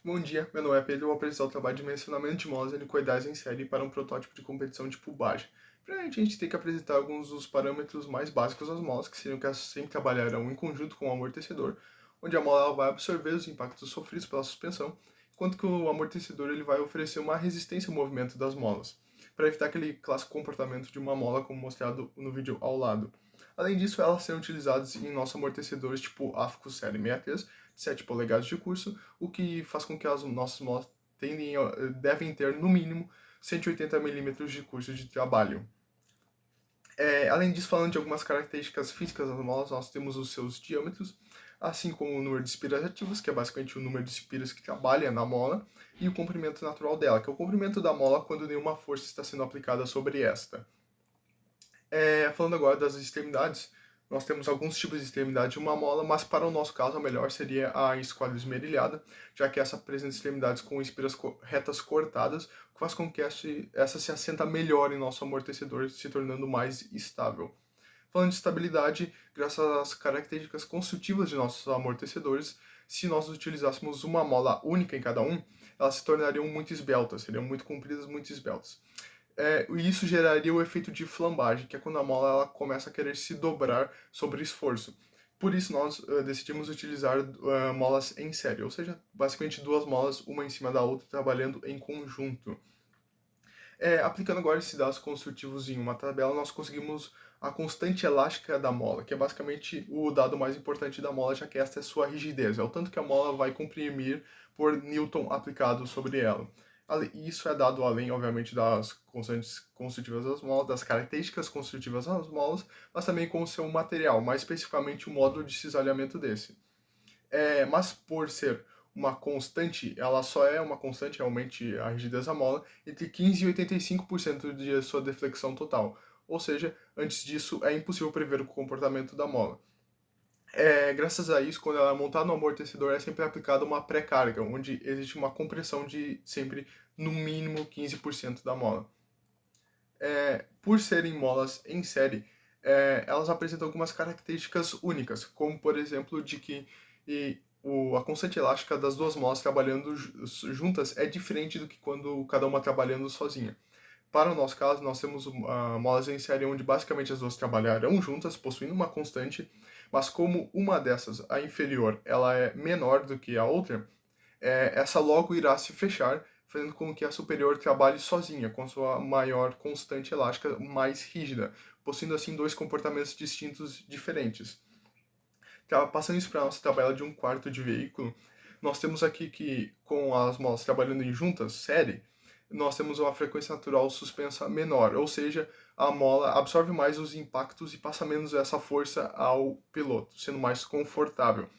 Bom dia, meu nome é Pedro e vou apresentar o trabalho de dimensionamento de molas helicoidais em série para um protótipo de competição tipo Baja. Primeiramente, a gente tem que apresentar alguns dos parâmetros mais básicos das molas, que seriam que elas sempre trabalharão em conjunto com o amortecedor, onde a mola ela vai absorver os impactos sofridos pela suspensão, enquanto que o amortecedor ele vai oferecer uma resistência ao movimento das molas, para evitar aquele clássico comportamento de uma mola como mostrado no vídeo ao lado. Além disso, elas serão utilizadas em nossos amortecedores tipo AFCO Série 63, de 7 polegadas de curso, o que faz com que as nossas molas devem ter, no mínimo, 180 milímetros de curso de trabalho. Além disso, falando de algumas características físicas das molas, nós temos os seus diâmetros, assim como o número de espiras ativas, que é basicamente o número de espiras que trabalha na mola, e o comprimento natural dela, que é o comprimento da mola quando nenhuma força está sendo aplicada sobre esta. Falando agora das extremidades, nós temos alguns tipos de extremidade de uma mola, mas para o nosso caso a melhor seria a esquadra esmerilhada, já que essa apresenta extremidades com espiras retas cortadas, o que faz com que essa se assenta melhor em nosso amortecedor, se tornando mais estável. Falando de estabilidade, graças às características construtivas de nossos amortecedores, se nós utilizássemos uma mola única em cada um, elas se tornariam muito esbeltas, seriam muito compridas, muito esbeltas. E isso geraria o efeito de flambagem, que é quando a mola ela começa a querer se dobrar sobre esforço. Por isso nós decidimos utilizar molas em série, ou seja, basicamente duas molas, uma em cima da outra, trabalhando em conjunto. Aplicando agora esses dados construtivos em uma tabela, nós conseguimos a constante elástica da mola, que é basicamente o dado mais importante da mola, já que esta é sua rigidez, é o tanto que a mola vai comprimir por Newton aplicado sobre ela. Isso é dado além, obviamente, das constantes construtivas das molas, das características construtivas das molas, mas também com o seu material, mais especificamente o módulo de cisalhamento desse. Mas por ser uma constante, ela só é uma constante, realmente, a rigidez da mola, entre 15% e 85% de sua deflexão total. Ou seja, antes disso é impossível prever o comportamento da mola. Graças a isso, quando ela é montada no amortecedor, é sempre aplicada uma pré-carga, onde existe uma compressão de sempre, no mínimo, 15% da mola. Por serem molas em série, elas apresentam algumas características únicas, como por exemplo de que a constante elástica das duas molas trabalhando juntas é diferente do que quando cada uma trabalhando sozinha. Para o nosso caso, nós temos molas em série onde basicamente as duas trabalharão juntas, possuindo uma constante, mas como uma dessas, a inferior, ela é menor do que a outra, essa logo irá se fechar, fazendo com que a superior trabalhe sozinha, com sua maior constante elástica mais rígida, possuindo assim dois comportamentos distintos diferentes. Passando isso para a nossa tabela de um quarto de veículo, nós temos aqui que, com as molas trabalhando em juntas, série, nós temos uma frequência natural suspensa menor, ou seja, a mola absorve mais os impactos e passa menos essa força ao piloto, sendo mais confortável.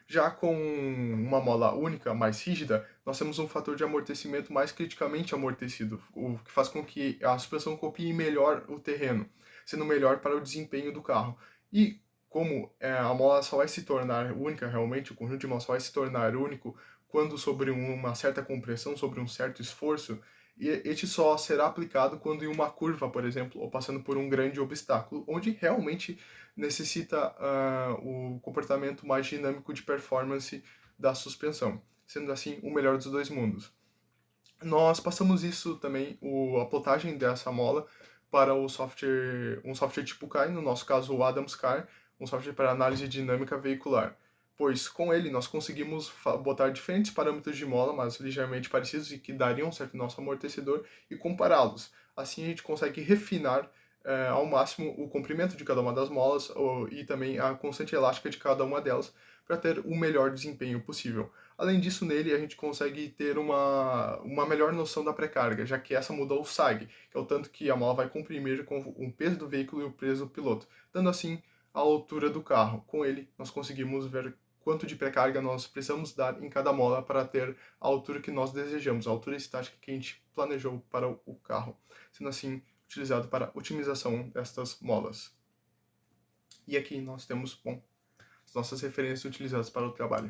Já com uma mola única, mais rígida, nós temos um fator de amortecimento mais criticamente amortecido, o que faz com que a suspensão copie melhor o terreno, sendo melhor para o desempenho do carro. E como a mola só vai se tornar única realmente, o conjunto de molas só vai se tornar único quando sobre uma certa compressão, sobre um certo esforço, e este só será aplicado quando em uma curva, por exemplo, ou passando por um grande obstáculo, onde realmente necessita o comportamento mais dinâmico de performance da suspensão, sendo assim o melhor dos dois mundos. Nós passamos isso também, a plotagem dessa mola, para um software tipo CAI, no nosso caso o Adams CAI, um software para análise dinâmica veicular, pois com ele nós conseguimos botar diferentes parâmetros de mola, mas ligeiramente parecidos e que dariam certo no nosso amortecedor, e compará-los. Assim a gente consegue refinar ao máximo o comprimento de cada uma das molas e também a constante elástica de cada uma delas para ter o melhor desempenho possível. Além disso, nele a gente consegue ter uma melhor noção da pré-carga, já que essa muda o SAG, que é o tanto que a mola vai comprimir com o peso do veículo e o peso do piloto, dando assim a altura do carro. Com ele, nós conseguimos ver quanto de pré-carga nós precisamos dar em cada mola para ter a altura que nós desejamos, a altura estática que a gente planejou para o carro, sendo assim utilizado para otimização destas molas. E aqui nós temos, bom, as nossas referências utilizadas para o trabalho.